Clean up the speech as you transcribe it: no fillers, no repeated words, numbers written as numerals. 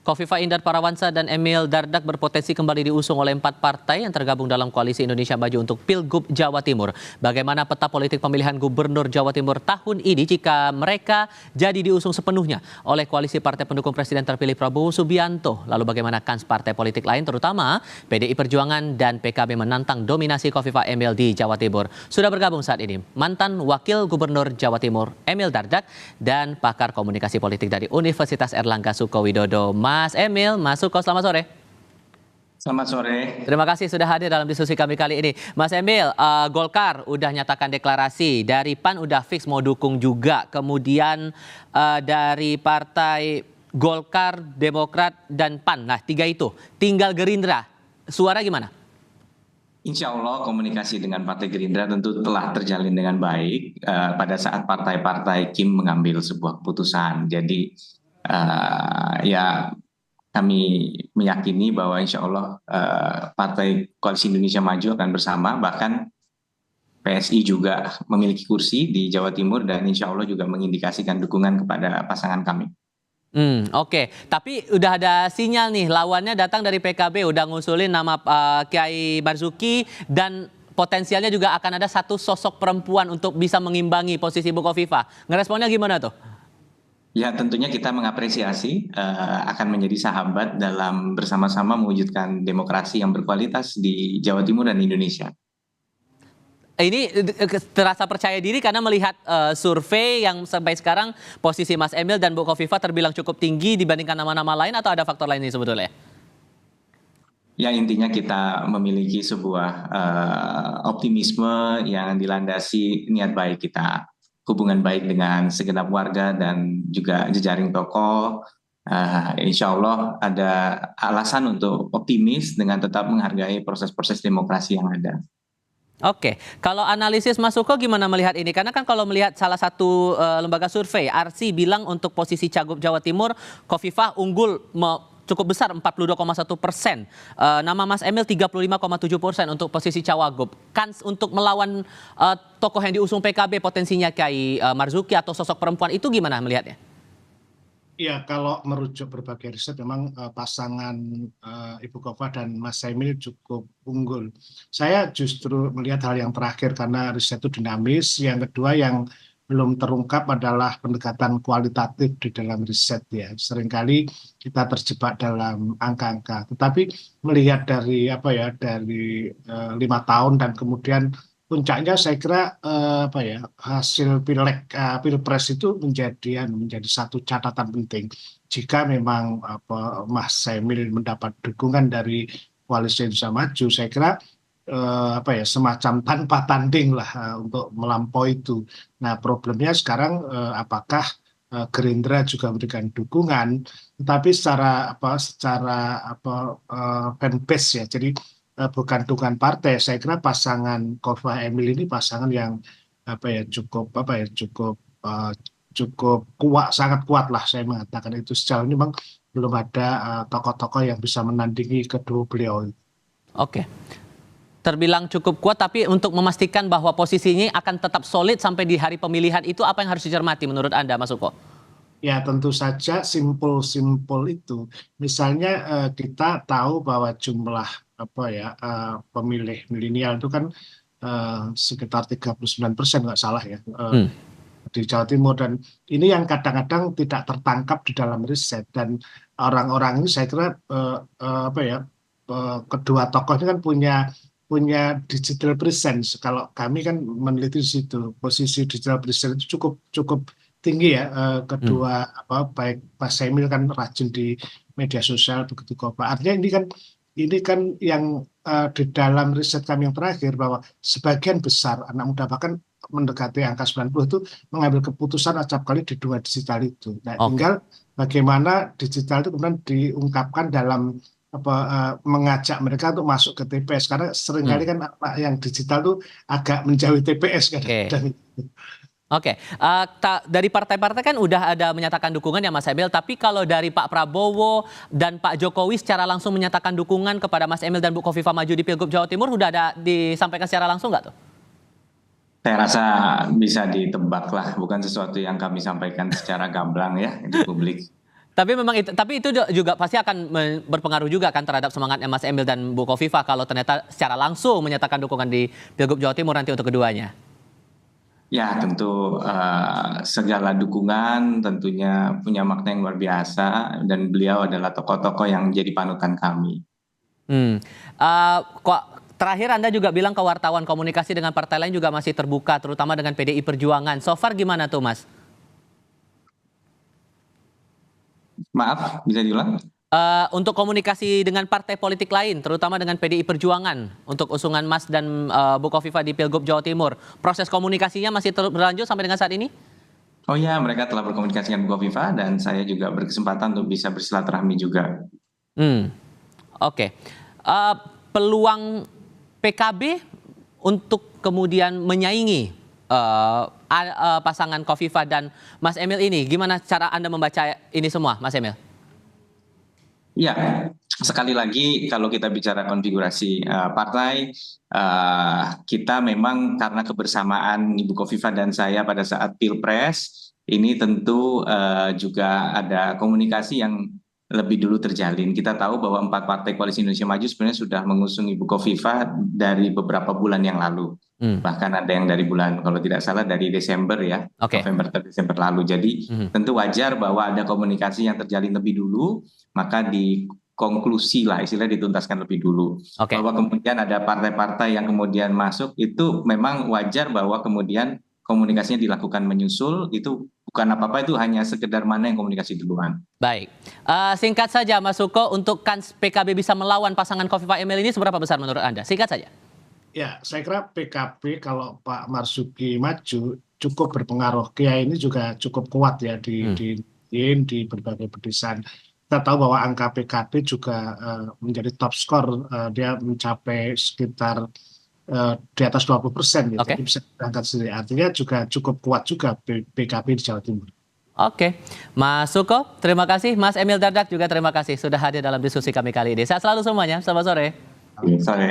Kofifa Indar Parawansa dan Emil Dardak berpotensi kembali diusung oleh 4 partai yang tergabung dalam Koalisi Indonesia Maju untuk Pilgub Jawa Timur. Bagaimana peta politik pemilihan Gubernur Jawa Timur tahun ini jika mereka jadi diusung sepenuhnya oleh Koalisi Partai Pendukung Presiden terpilih Prabowo Subianto? Lalu bagaimana kans partai politik lain terutama PDI Perjuangan dan PKB menantang dominasi Kofifa Emil di Jawa Timur? Sudah bergabung saat ini mantan Wakil Gubernur Jawa Timur Emil Dardak dan pakar komunikasi politik dari Universitas Erlangga Sukowidodo, Mas Emil, Mas Suko, selamat sore. Selamat sore. Terima kasih sudah hadir dalam diskusi kami kali ini. Mas Emil, Golkar udah nyatakan deklarasi, dari PAN udah fix mau dukung juga. Kemudian dari partai Golkar, Demokrat, dan PAN. Nah, 3 itu. Tinggal Gerindra. Suara gimana? Insya Allah komunikasi dengan Partai Gerindra tentu telah terjalin dengan baik pada saat partai-partai Kim mengambil sebuah keputusan. Jadi ya kami meyakini bahwa insya Allah Partai Koalisi Indonesia Maju akan bersama, bahkan PSI juga memiliki kursi di Jawa Timur dan insya Allah juga mengindikasikan dukungan kepada pasangan kami. Oke. Tapi udah ada sinyal nih, lawannya datang dari PKB, udah ngusulin nama Kiai Marzuki dan potensialnya juga akan ada satu sosok perempuan untuk bisa mengimbangi posisi Bu Kofifa. Ngeresponnya gimana tuh? Ya tentunya kita mengapresiasi akan menjadi sahabat dalam bersama-sama mewujudkan demokrasi yang berkualitas di Jawa Timur dan Indonesia. Ini terasa percaya diri karena melihat survei yang sampai sekarang posisi Mas Emil dan Bu Kofifa terbilang cukup tinggi dibandingkan nama-nama lain, atau ada faktor lain ini sebetulnya? Ya intinya kita memiliki sebuah optimisme yang dilandasi niat baik kita. Hubungan baik dengan segenap warga dan juga jejaring tokoh. Insya Allah ada alasan untuk optimis dengan tetap menghargai proses-proses demokrasi yang ada. Oke, kalau analisis Mas Suko gimana melihat ini? Karena kan kalau melihat salah satu lembaga survei, Arsi bilang untuk posisi Cagup Jawa Timur, Kofifa unggul cukup besar 42,1%. Nama Mas Emil 35,7% untuk posisi Cawagup. Kans untuk melawan tokoh yang diusung PKB potensinya Kiai Marzuki atau sosok perempuan itu gimana melihatnya? Ya, kalau merujuk berbagai riset memang pasangan Ibu Kofifa dan Mas Emil cukup unggul. Saya justru melihat hal yang terakhir karena riset itu dinamis. Yang kedua yang belum terungkap adalah pendekatan kualitatif di dalam riset ya. Seringkali kita terjebak dalam angka-angka. Tetapi melihat dari dari 5 tahun dan kemudian puncaknya saya kira hasil pilpres itu menjadi satu catatan penting. Jika memang Mas Emil mendapat dukungan dari Koalisi Indonesia Maju, saya kira semacam tanpa tanding lah untuk melampaui itu. Nah, problemnya sekarang apakah Gerindra juga memberikan dukungan, tetapi secara fanbase ya. Jadi bukan dukungan partai. Saya kira pasangan Kofifa Emil ini pasangan yang cukup kuat, sangat kuat lah saya mengatakan itu. Sejauh ini memang belum ada tokoh-tokoh yang bisa menandingi kedua beliau. Oke. Terbilang cukup kuat, tapi untuk memastikan bahwa posisinya akan tetap solid sampai di hari pemilihan itu apa yang harus dicermati menurut Anda, Mas Suko? Ya tentu saja simpul itu. Misalnya kita tahu bahwa jumlah pemilih milenial itu kan sekitar 39% nggak salah ya di Jawa Timur, dan ini yang kadang-kadang tidak tertangkap di dalam riset, dan orang-orang ini saya kira kedua tokoh ini kan punya digital presence. Kalau kami kan meneliti di situ, posisi digital presence itu cukup tinggi ya. Kedua baik Mas Emil kan rajin di media sosial, begitu Kofifa. Artinya ini kan yang di dalam riset kami yang terakhir bahwa sebagian besar anak muda bahkan mendekati angka 90 itu mengambil keputusan acap kali di dua digital itu. Nah, tinggal bagaimana digital itu kemudian diungkapkan dalam mengajak mereka untuk masuk ke TPS, karena seringkali kan yang digital tuh agak menjauhi TPS kadang-kadang. Oke, dari partai-partai kan udah ada menyatakan dukungan ya Mas Emil, tapi kalau dari Pak Prabowo dan Pak Jokowi secara langsung menyatakan dukungan kepada Mas Emil dan Bu Kofifa maju di Pilgub Jawa Timur, udah ada disampaikan secara langsung nggak tuh? Saya rasa bisa ditebak lah, bukan sesuatu yang kami sampaikan secara gamblang ya di publik. Tapi memang itu juga pasti akan berpengaruh juga kan terhadap semangatnya Mas Emil dan Bu Kofifa kalau ternyata secara langsung menyatakan dukungan di Pilgub Jawa Timur nanti untuk keduanya. Ya, tentu segala dukungan tentunya punya makna yang luar biasa dan beliau adalah tokoh-tokoh yang jadi panutan kami. Kok terakhir Anda juga bilang ke wartawan komunikasi dengan partai lain juga masih terbuka, terutama dengan PDI Perjuangan. So far gimana tuh, Mas? Maaf, bisa diulang? Untuk komunikasi dengan partai politik lain, terutama dengan PDI Perjuangan untuk usungan Mas dan Bu Kofifa di Pilgub Jawa Timur, proses komunikasinya masih terus berlanjut sampai dengan saat ini? Oh ya, mereka telah berkomunikasi dengan Bu Kofifa dan saya juga berkesempatan untuk bisa bersilaturahmi juga. Oke. Peluang PKB untuk kemudian menyaingi pasangan Kofifa dan Mas Emil ini, gimana cara Anda membaca ini semua, Mas Emil? Ya, sekali lagi kalau kita bicara konfigurasi partai, kita memang karena kebersamaan Ibu Kofifa dan saya pada saat Pilpres, ini tentu juga ada komunikasi yang lebih dulu terjalin. Kita tahu bahwa 4 partai Koalisi Indonesia Maju sebenarnya sudah mengusung Ibu Kofifa dari beberapa bulan yang lalu. Bahkan ada yang dari bulan, kalau tidak salah dari Desember ya, November atau Desember lalu. Jadi tentu wajar bahwa ada komunikasi yang terjalin lebih dulu, maka di konklusi lah istilahnya dituntaskan lebih dulu. Bahwa kemudian ada partai-partai yang kemudian masuk, itu memang wajar bahwa kemudian komunikasinya dilakukan menyusul, itu bukan apa-apa, itu hanya sekedar mana yang komunikasi duluan. Baik, singkat saja Mas Suko, untuk kans PKB bisa melawan pasangan Kofifa Emil ini seberapa besar menurut Anda? Singkat saja. Ya, saya kira PKB kalau Pak Marzuki maju cukup berpengaruh. Kiai ini juga cukup kuat ya di berbagai pedesaan. Kita tahu bahwa angka PKB juga menjadi top skor, dia mencapai sekitar di atas 20% gitu. Jadi bisa berangkat sendiri. Artinya juga cukup kuat juga PKB di Jawa Timur. Oke, Mas Suko, terima kasih. Mas Emil Dardak juga terima kasih sudah hadir dalam diskusi kami kali ini. Sehat selalu semuanya. Selamat sore. Sore.